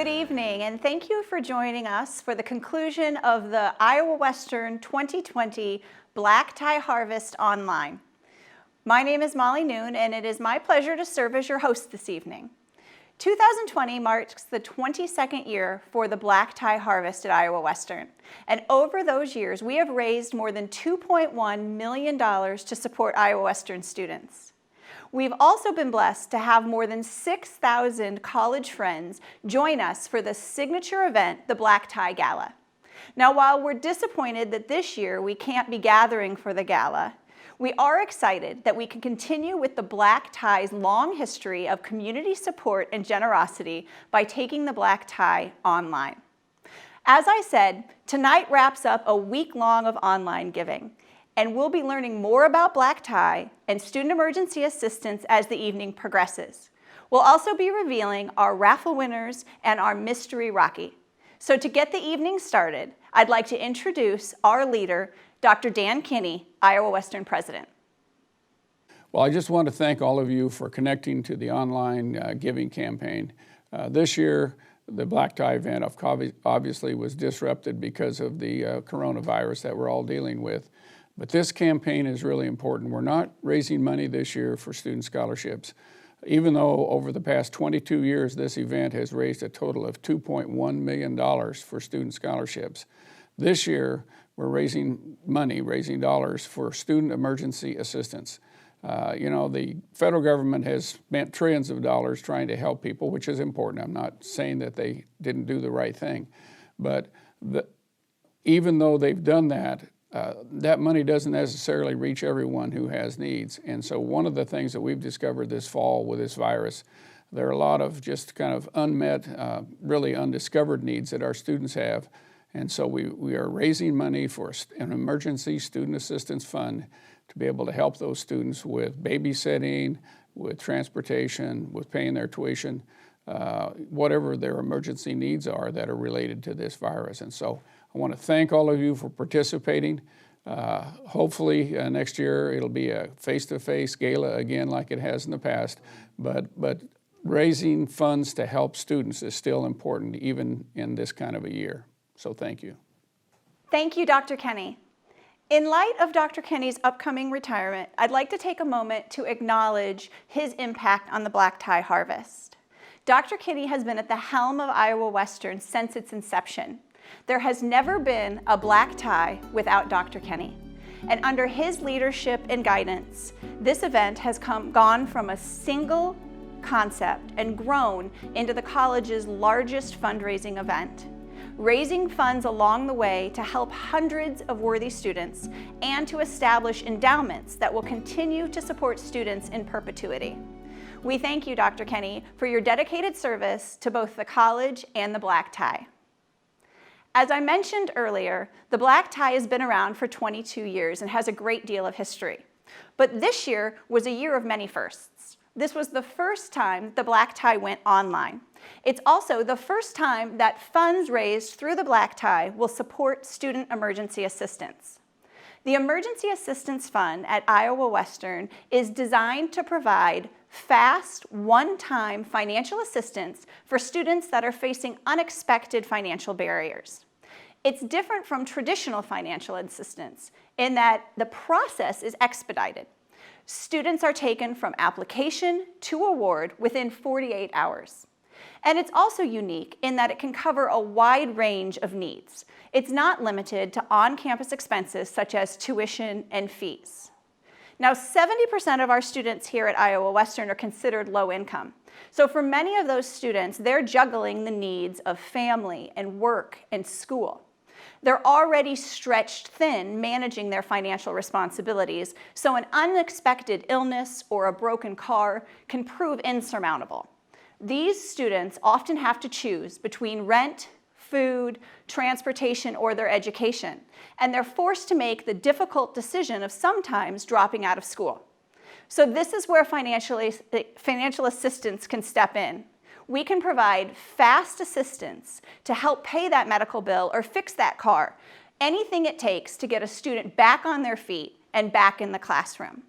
Good evening, and thank you for joining us for the conclusion of the Iowa Western 2020 Black Tie Harvest Online. My name is Molly Noon, and it is my pleasure to serve as your host this evening. 2020 marks the 22nd year for the Black Tie Harvest at Iowa Western, and over those years, we have raised more than $2.1 million to support Iowa Western students. We've also been blessed to have more than 6,000 college friends join us for the signature event, the Black Tie Gala. Now, while we're disappointed that this year we can't be gathering for the gala, we are excited that we can continue with the Black Tie's long history of community support and generosity by taking the Black Tie online. As I said, tonight wraps up a week-long of online giving, and we'll be learning more about Black Tie and student emergency assistance as the evening progresses. We'll also be revealing our raffle winners and our mystery Rocky. So to get the evening started, I'd like to introduce our leader, Dr. Dan Kinney, Iowa Western President. Well, I just want to thank all of you for connecting to the online giving campaign. This year, the Black Tie event obviously was disrupted because of the coronavirus that we're all dealing with. But this campaign is really important. We're not raising money this year for student scholarships, even though over the past 22 years, this event has raised a total of $2.1 million for student scholarships. This year, we're raising dollars for student emergency assistance. The federal government has spent trillions of dollars trying to help people, which is important. I'm not saying that they didn't do the right thing, but even though they've done that, that money doesn't necessarily reach everyone who has needs. And so one of the things that we've discovered this fall with this virus, there are a lot of just kind of unmet, really undiscovered needs that our students have. And so we are raising money for an emergency student assistance fund to be able to help those students with babysitting, with transportation, with paying their tuition, whatever their emergency needs are that are related to this virus. And so I want to thank all of you for participating. Hopefully next year it'll be a face-to-face gala again like it has in the past, but raising funds to help students is still important even in this kind of a year. So thank you. Thank you, Dr. Kinney. In light of Dr. Kinney's upcoming retirement, I'd like to take a moment to acknowledge his impact on the Black Tie Harvest. Dr. Kinney has been at the helm of Iowa Western since its inception. There has never been a black tie without Dr. Kinney. And under his leadership and guidance, this event has gone from a single concept and grown into the college's largest fundraising event, raising funds along the way to help hundreds of worthy students and to establish endowments that will continue to support students in perpetuity. We thank you, Dr. Kinney, for your dedicated service to both the college and the Black Tie. As I mentioned earlier, the Black Tie has been around for 22 years and has a great deal of history. But this year was a year of many firsts. This was the first time the Black Tie went online. It's also the first time that funds raised through the Black Tie will support student emergency assistance. The Emergency Assistance Fund at Iowa Western is designed to provide fast, one-time financial assistance for students that are facing unexpected financial barriers. It's different from traditional financial assistance in that the process is expedited. Students are taken from application to award within 48 hours. And it's also unique in that it can cover a wide range of needs. It's not limited to on-campus expenses such as tuition and fees. Now, 70% of our students here at Iowa Western are considered low income. So for many of those students, they're juggling the needs of family and work and school. They're already stretched thin managing their financial responsibilities, so an unexpected illness or a broken car can prove insurmountable. These students often have to choose between rent, food, transportation, or their education, and they're forced to make the difficult decision of sometimes dropping out of school. So this is where financial assistance can step in. We can provide fast assistance to help pay that medical bill or fix that car, anything it takes to get a student back on their feet and back in the classroom.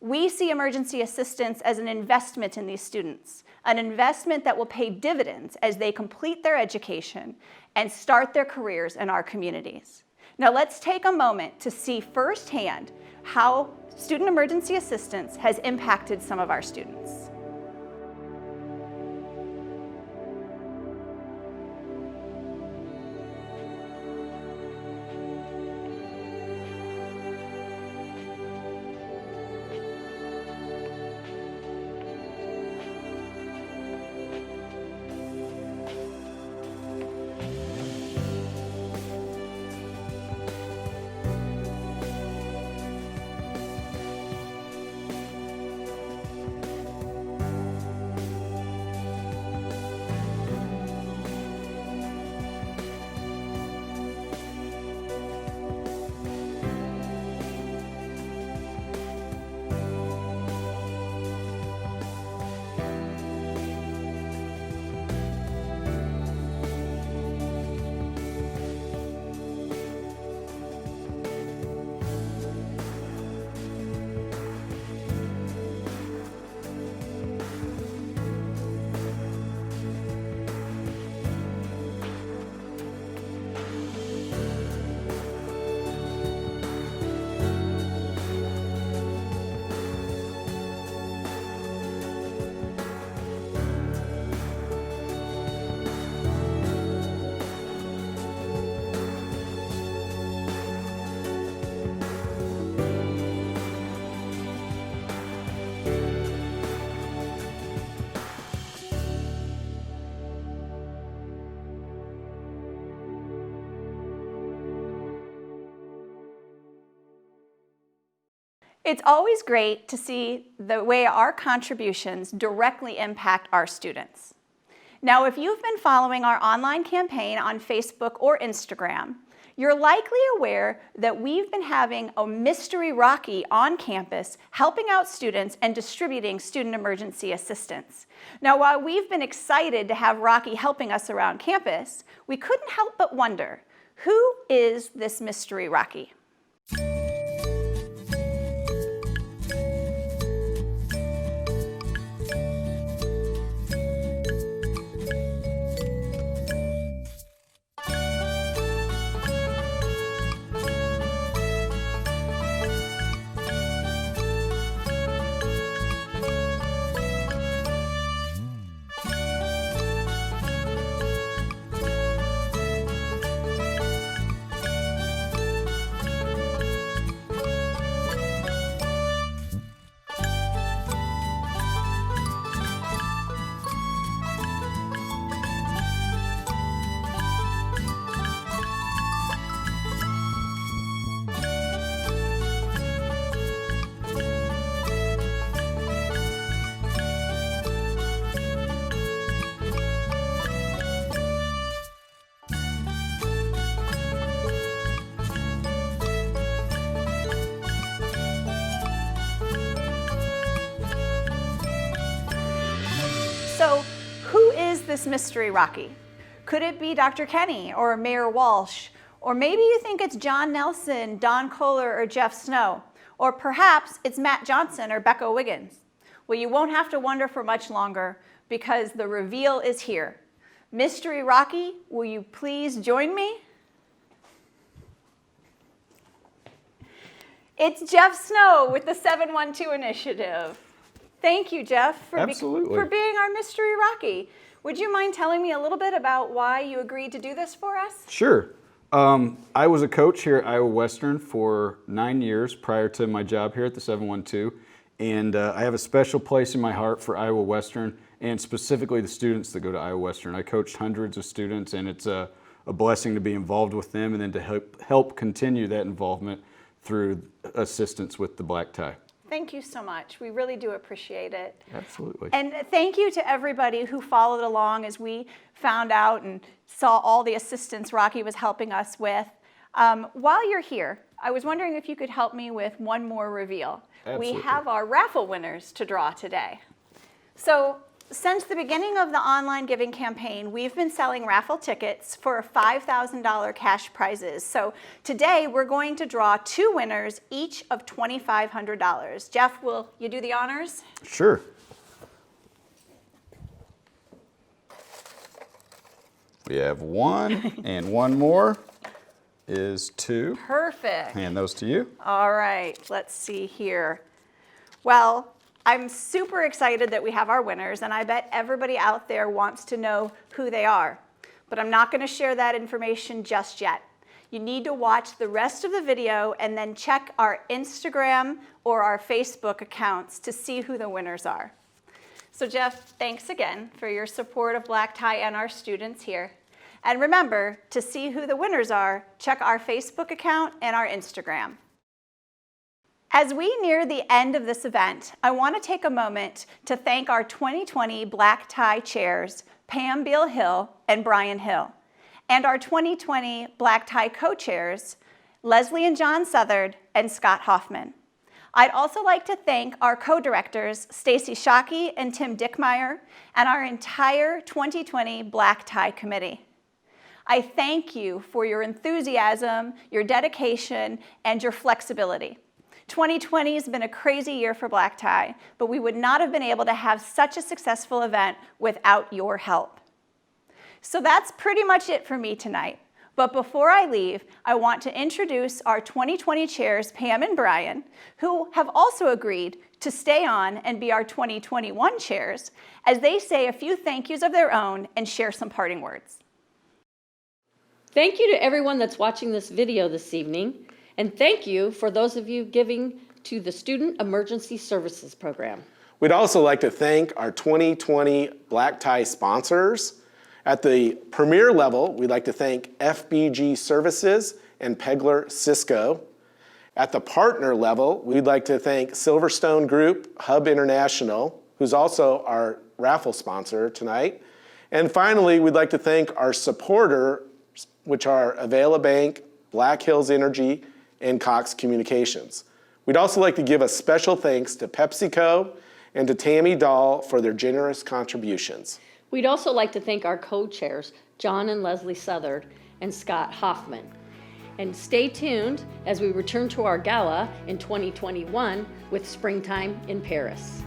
We see emergency assistance as an investment in these students, an investment that will pay dividends as they complete their education and start their careers in our communities. Now let's take a moment to see firsthand how student emergency assistance has impacted some of our students. It's always great to see the way our contributions directly impact our students. Now, if you've been following our online campaign on Facebook or Instagram, you're likely aware that we've been having a Mystery Rocky on campus helping out students and distributing student emergency assistance. Now, while we've been excited to have Rocky helping us around campus, we couldn't help but wonder, who is this Mystery Rocky? So, who is this Mystery Rocky? Could it be Dr. Kenny or Mayor Walsh? Or maybe you think it's John Nelson, Don Kohler, or Jeff Snow. Or perhaps it's Matt Johnson or Becca Wiggins. Well, you won't have to wonder for much longer because the reveal is here. Mystery Rocky, will you please join me? It's Jeff Snow with the 712 Initiative. Thank you, Jeff, for being our Mystery Rocky. Would you mind telling me a little bit about why you agreed to do this for us? Sure. I was a coach here at Iowa Western for 9 years prior to my job here at the 712, and I have a special place in my heart for Iowa Western and specifically the students that go to Iowa Western. I coached hundreds of students, and it's a blessing to be involved with them and then to help continue that involvement through assistance with the black tie. Thank you so much. We really do appreciate it. Absolutely. And thank you to everybody who followed along as we found out and saw all the assistance Rocky was helping us with. While you're here, I was wondering if you could help me with one more reveal. Absolutely. We have our raffle winners to draw today. So Since the beginning of the online giving campaign, we've been selling raffle tickets for $5,000 cash prizes. So today we're going to draw 2 winners, each of $2,500. Jeff, will you do the honors? Sure. We have 1 and 1 more is 2. Perfect. Hand those to you. All right, let's see here. Well, I'm super excited that we have our winners, and I bet everybody out there wants to know who they are. But I'm not going to share that information just yet. You need to watch the rest of the video and then check our Instagram or our Facebook accounts to see who the winners are. So Jeff, thanks again for your support of Black Tie and our students here. And remember, to see who the winners are, check our Facebook account and our Instagram. As we near the end of this event, I want to take a moment to thank our 2020 Black Tie chairs, Pam Beal Hill and Brian Hill, and our 2020 Black Tie co-chairs, Leslie and John Southard and Scott Hoffman. I'd also like to thank our co-directors, Stacy Shockey and Tim Dickmeyer, and our entire 2020 Black Tie committee. I thank you for your enthusiasm, your dedication, and your flexibility. 2020 has been a crazy year for Black Tie, but we would not have been able to have such a successful event without your help. So that's pretty much it for me tonight. But before I leave, I want to introduce our 2020 chairs, Pam and Brian, who have also agreed to stay on and be our 2021 chairs, as they say a few thank yous of their own and share some parting words. Thank you to everyone that's watching this video this evening. And thank you for those of you giving to the Student Emergency Services Program. We'd also like to thank our 2020 Black Tie sponsors. At the premier level, we'd like to thank FBG Services and Pegler Cisco. At the partner level, we'd like to thank Silverstone Group, Hub International, who's also our raffle sponsor tonight. And finally, we'd like to thank our supporters, which are Avela Bank, Black Hills Energy, and Cox Communications. We'd also like to give a special thanks to PepsiCo and to Tammy Dahl for their generous contributions. We'd also like to thank our co-chairs, John and Leslie Southard and Scott Hoffman. And stay tuned as we return to our gala in 2021 with Springtime in Paris.